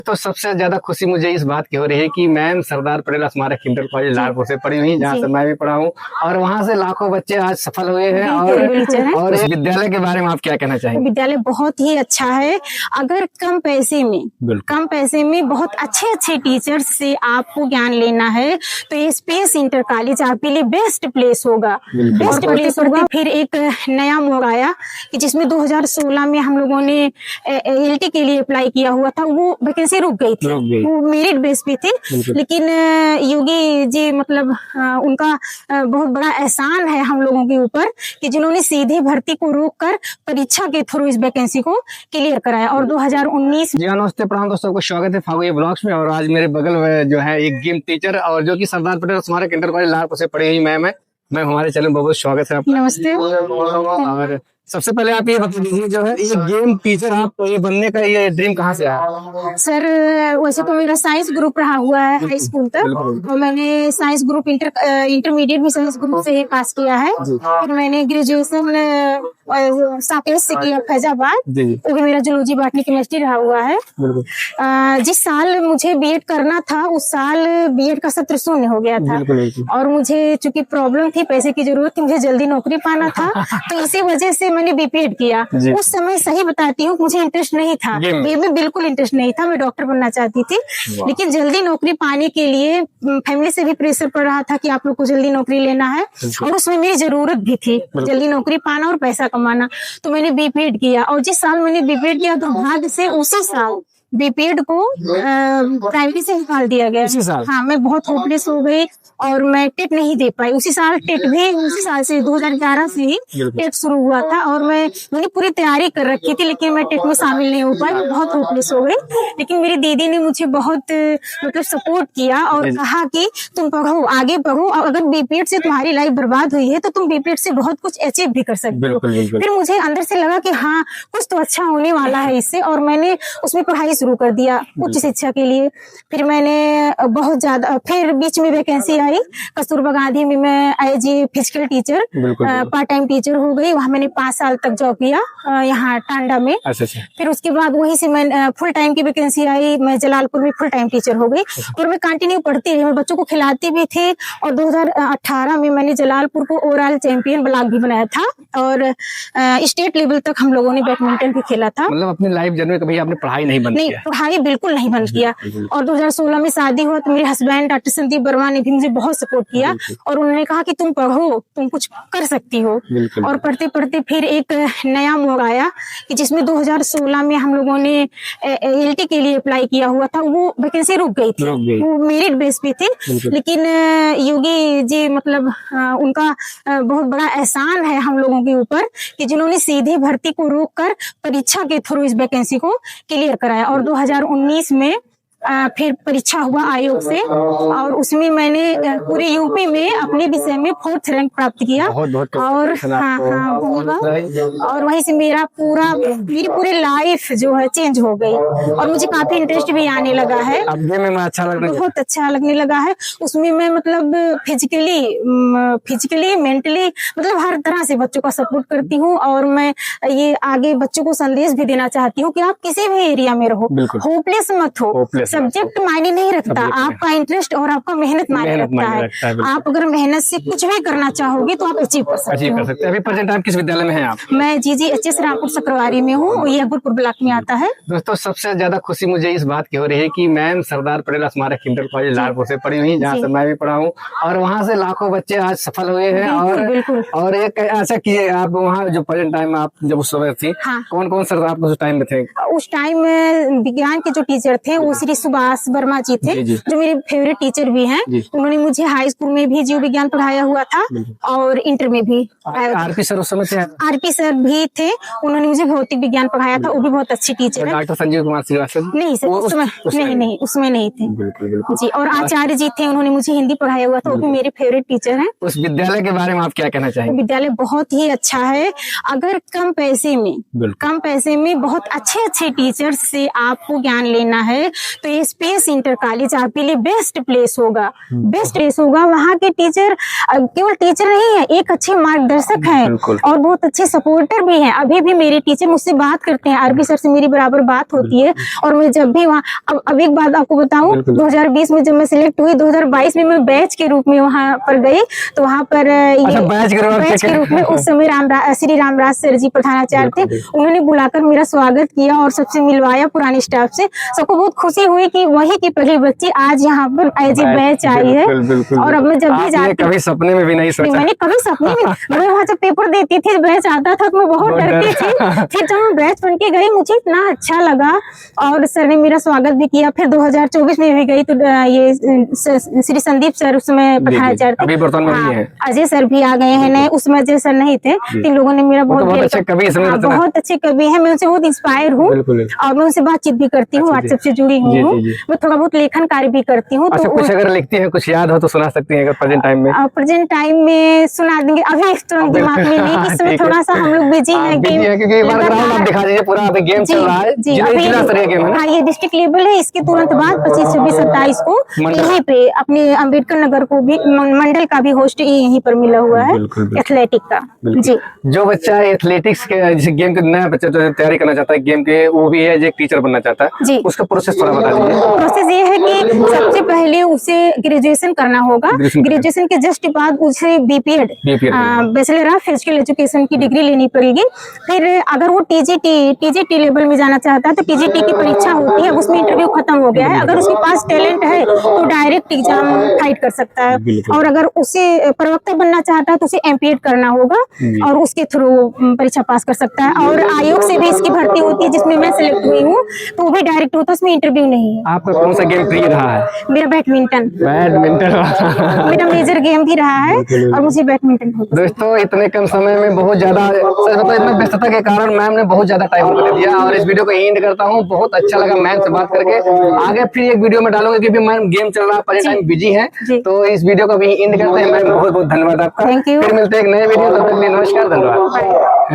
तो सबसे ज्यादा खुशी मुझे इस बात की हो रही है कि मैम सरदार पटेल स्मारक इंटर कॉलेज लालपुर से पढ़ी हुई, जहाँ से मैं भी पढ़ा हूँ और वहाँ से लाखों बच्चे आज सफल हुए हैं। और इस विद्यालय के बारे में आप क्या कहना चाहेंगे? विद्यालय बहुत ही अच्छा है। अगर कम पैसे में बहुत अच्छे टीचर्स से आपको ज्ञान लेना है तो ये स्पेस इंटर कॉलेज आपके लिए बेस्ट प्लेस होगा। फिर एक नया मोड़ आया कि जिसमें 2016 में हम लोगों ने एलटी के लिए अप्लाई किया हुआ था, वो वैकेंसी रुक गई थी, वो मेरिट बेस पे थी। लेकिन योगी जी मतलब उनका बहुत बड़ा एहसान है हम लोगों के ऊपर कि जिन्होंने सीधे भर्ती को रोककर परीक्षा के थ्रू इस वैकेंसी को क्लियर कराया। और 2019 जी नमस्ते प्रणाम दोस्तों, को स्वागत है फागुए ब्लॉग्स में। और आज मेरे बगल में जो है एक गेम टीचर और जो कि सरदार पटेल स्मारक इंटर कॉलेज लालपुर से पढ़ी हुई मैम है। मैं हमारे चैनल में बहुत स्वागत है आपका। नमस्ते। और सबसे पहले आप ये बता दीजिए, जो है ये गेम टीचर आप ये बनने का ये ड्रीम कहाँ से आया? सर वैसे तो मेरा साइंस ग्रुप रहा हुआ है हाई स्कूल तक, और मैंने साइंस ग्रुप इंटरमीडिएट भी साइंस ग्रुप से ही पास किया है। फिर मैंने ग्रेजुएशन साकेत से किया फैजाबाद, वो भी मेरा जूलॉजी बॉटनी केमिस्ट्री रहा हुआ है। जिस साल मुझे बीएड करना था उस साल बीएड का सत्र शून्य हो गया था, और मुझे चूंकि प्रॉब्लम थी, पैसे की जरूरत थी, मुझे जल्दी नौकरी पाना था, तो इसी वजह से मैंने बीपीएड किया। उस समय सही बताती हूँ मुझे इंटरेस्ट नहीं था, ये में बिल्कुल इंटरेस्ट नहीं था, मैं डॉक्टर बनना चाहती थी। लेकिन जल्दी नौकरी पाने के लिए फैमिली से भी प्रेशर पड़ रहा था कि आप लोग को जल्दी नौकरी लेना है, और उसमें मेरी जरूरत भी थी, जल्दी नौकरी पाना और पैसा कमाना। तो मैंने बीपीएड किया, और जिस साल मैंने बीपीएड किया दुर्भाग्य से उसी साल बीपीएड को प्राइमरी से निकाल दिया गया। हाँ, मैं बहुत होपलेस हो गई और मैं टेट नहीं दे पाई। उसी साल टेट भी उसी साल से 2011 से ही टेट शुरू हुआ था, और मैंने पूरी तैयारी कर रखी थी, लेकिन मैं टेट में शामिल नहीं हो पाई, बहुत होपलेस हो गई। लेकिन मेरी दीदी ने मुझे बहुत मतलब सपोर्ट किया और कहा कि तुम पढ़ो, आगे पढ़ो, और अगर बीपीएड से तुम्हारी लाइफ बर्बाद हुई है तो तुम बीपीएड से बहुत कुछ अचीव भी कर सकते हो। फिर मुझे अंदर से लगा कि हाँ, कुछ तो अच्छा होने वाला है इससे, और मैंने उसमें पढ़ाई शुरू कर दिया उच्च शिक्षा के लिए। फिर मैंने बहुत ज्यादा, फिर बीच में वैकेंसी आई कस्तूरबा गांधी में, मैं as a physical teacher part time teacher हो गई। वहां मैंने 5 साल तक जॉब किया यहाँ टांडा में। फिर उसके बाद वहीं से मैं फुल टाइम की वैकेंसी आई, मैं जलालपुर में फुल टाइम टीचर हो गई, और मैं कंटिन्यू पढ़ती रही, मैं बच्चों को खिलाती भी थी। और 2018 में मैंने जलालपुर को ओवरऑल चैंपियन ब्लॉक भी बनाया था, और स्टेट लेवल तक हम लोगों ने बैडमिंटन भी खेला था। मतलब अपनी लाइफ जर्नी में कभी आपने पढ़ाई नहीं बंद किया? पढ़ाई बिल्कुल नहीं बंद किया। और 2016 में शादी हुआ तो मेरे हस्बैंड डॉक्टर संदीप वर्मा ने भी मुझे बहुत सपोर्ट किया, और उन्होंने कहा कि तुम पढ़ो, तुम कुछ कर सकती हो। और पढ़ते पढ़ते फिर एक नया मोड़ आया कि जिसमें 2016 में हम लोगों ने एलटी के लिए अप्लाई किया हुआ था, वो वैकेंसी रुक गई थी, वो मेरिट बेस पे थी। लेकिन योगी जी मतलब उनका बहुत बड़ा एहसान है हम लोगों के ऊपर कि जिन्होंने सीधे भर्ती को रोककर परीक्षा के थ्रू इस वैकेंसी को क्लियर कराया। और 2019 में फिर परीक्षा हुआ आयोग से, और उसमें मैंने पूरे यूपी में अपने विषय में 4th रैंक प्राप्त किया। और और वहीं से मेरी पूरी लाइफ जो है चेंज हो गई, और मुझे काफी इंटरेस्ट भी आने लगा है, बहुत अच्छा लगने लगा है। उसमें मैं मतलब फिजिकली मेंटली मतलब हर तरह से बच्चों का सपोर्ट करती हूँ, और मैं ये आगे बच्चों को संदेश भी देना चाहती हूँ कि आप किसी भी एरिया में रहो, होपलेस मत हो। सब्जेक्ट मायने नहीं रखता, आपका इंटरेस्ट और आपका मेहनत मायने रखता है। आप अगर मेहनत से कुछ भी करना चाहोगे तो आप अचीव कर सकते हो। अभी प्रेजेंट आप किस विद्यालय में हैं आप? मैं GGHS रामपुर सकरवारी में हूँ, ये अकबरपुर ब्लॉक में आता है। दोस्तों सबसे ज्यादा खुशी मुझे इस बात की हो रही है कि मैम सरदार पटेल स्मारक इंटर कॉलेज लालपुर से पढ़ी हुई, जहाँ से मैं भी पढ़ा हूँ, और वहाँ से लाखों बच्चे आज सफल हुए हैं। और एक ऐसा किए आप वहाँ जो प्रेजेंट टाइम आप जब उस समय थी, कौन सर आप उस टाइम में थे? उस टाइम विज्ञान के जो टीचर थे वो श्री सुभाष वर्मा जी थे, जो मेरे फेवरेट टीचर भी हैं। उन्होंने मुझे हाई स्कूल में भी जीव विज्ञान पढ़ाया हुआ था, और इंटर में भी आरपी सर उस समय थे। आरपी सर भी थे, उन्होंने मुझे भौतिक विज्ञान पढ़ाया था, वो भी बहुत अच्छे टीचर है। डॉक्टर संजीव कुमार श्रीवास्तव? नहीं सर, उसमें नहीं थे जी। और आचार्य जी थे, उन्होंने मुझे हिंदी पढ़ाया हुआ था, वो भी मेरे फेवरेट टीचर हैं। उस विद्यालय के बारे में आप क्या कहना चाहेंगे? विद्यालय बहुत ही अच्छा है। अगर कम पैसे में बहुत अच्छे टीचर्स से आपको ज्ञान लेना है तो स्पेस इंटर कॉलेज आपके लिए बेस्ट प्लेस होगा, बेस्ट प्लेस होगा। वहाँ के टीचर केवल टीचर नहीं है, एक अच्छे मार्गदर्शक हैं और बहुत अच्छे सपोर्टर भी हैं। अभी भी मेरे टीचर मुझसे बात करते हैं, आरबी सर से मेरी बराबर बात होती है। और मैं जब भी वहाँ, अब एक बात आपको बताऊं, 2020 में जब मैं सिलेक्ट हुई, 2022 में मैं बैच के रूप में वहाँ पर गई। तो वहाँ पर बैच के रूप में उस समय श्री रामराज सर जी प्रधानाचार्य थे, उन्होंने बुलाकर मेरा स्वागत किया और सबसे मिलवाया पुराने स्टाफ से। सबको बहुत खुशी हुई कि वही की पहली बच्ची आज यहाँ पर एज ए बैच आई है। और अब मैं जब भी जाती, कभी सपने में भी नहीं सोचा, मैंने कभी सपने में, मैं वहाँ जब पेपर देती थी, बैच आता था तो मैं बहुत डरती थी। फिर जब मैं बैच बन के गई, मुझे इतना अच्छा लगा और सर ने मेरा स्वागत भी किया। फिर 2024 में भी गई तो ये श्री संदीप सर उस समय प्रधानाचार्य थे, अजय सर भी आ गए हैं नए, उसमें अजय सर नहीं थे। तीन लोगों ने मेरा बहुत अच्छे कवि है, मैं उनसे बहुत इंस्पायर हूँ और मैं उनसे बातचीत भी करती हूँ, व्हाट्सएप से जुड़ी हुई हूँ। मैं थोड़ा बहुत लेखन कार्य भी करती हूँ। तो कुछ अगर लिखती है, कुछ याद हो तो सुना सकती है प्रेजेंट टाइम में? प्रेजेंट टाइम में सुना देंगे, अभी तुरंत दिमाग में नहीं, इस समय थोड़ा सा हम लोग बिजी हैं। दिखा दीजिए, पूरा अभी गेम चल रहा है जी। हाँ, ये डिस्ट्रिक्ट लेवल है, इसके तुरंत बाद 25, 26, 27 को यहीं पे अपने अम्बेडकर नगर को भी मंडल का भी होस्ट यहीं पर मिला हुआ है, एथलेटिक का जी। जो बच्चा एथलेटिक्स के जैसे गेम के नया बच्चा जो तैयारी करना चाहता है गेम के, वो भी है जो एक टीचर बनना चाहता है जी, उसका प्रोसेस थोड़ा बता दीजिए। प्रोसेस ये है कि सबसे पहले उसे ग्रेजुएशन करना होगा, ग्रेजुएशन के जस्ट बाद उसे BPEd bachelor of physical education की डिग्री लेनी पड़ेगी। फिर अगर वो टीजीटी लेवल में जाना चाहता है तो टीजीटी की परीक्षा होती है, उसमें इंटरव्यू खत्म हो गया है। अगर उसके पास टैलेंट है तो डायरेक्ट एग्जाम फाइट कर सकता है। और अगर उसे प्रवक्ता बनना चाहता है तो उसे एमपीएड करना होगा और उसके थ्रू परीक्षा पास कर सकता है। और आयोग से भी इसकी भर्ती होती है जिसमें मैं सिलेक्ट हुई हूँ, तो वो भी डायरेक्ट होता है, उसमें इंटरव्यू नहीं है। आपका कौन सा गेम प्रिय रहा है? मेरा बैडमिंटन मेरा मेजर गेम भी रहा है और मुझे बैडमिंटन। दोस्तों, इतने कम समय में बहुत ज्यादा, इतना व्यस्तता के कारण मैम ने बहुत ज्यादा टाइम दे दिया और इस वीडियो को एंड करता हूँ। बहुत अच्छा लगा मैम से बात करके। आगे फिर एक वीडियो में डालूंगा क्योंकि मैम गेम चल रहा है, प्रेजेंट टाइम बिजी है, तो इस वीडियो को भी एंड करते हैं। मैम बहुत बहुत धन्यवाद आपका। फिर मिलते हैं एक नए वीडियो, तब तक के लिए नमस्कार, धन्यवाद।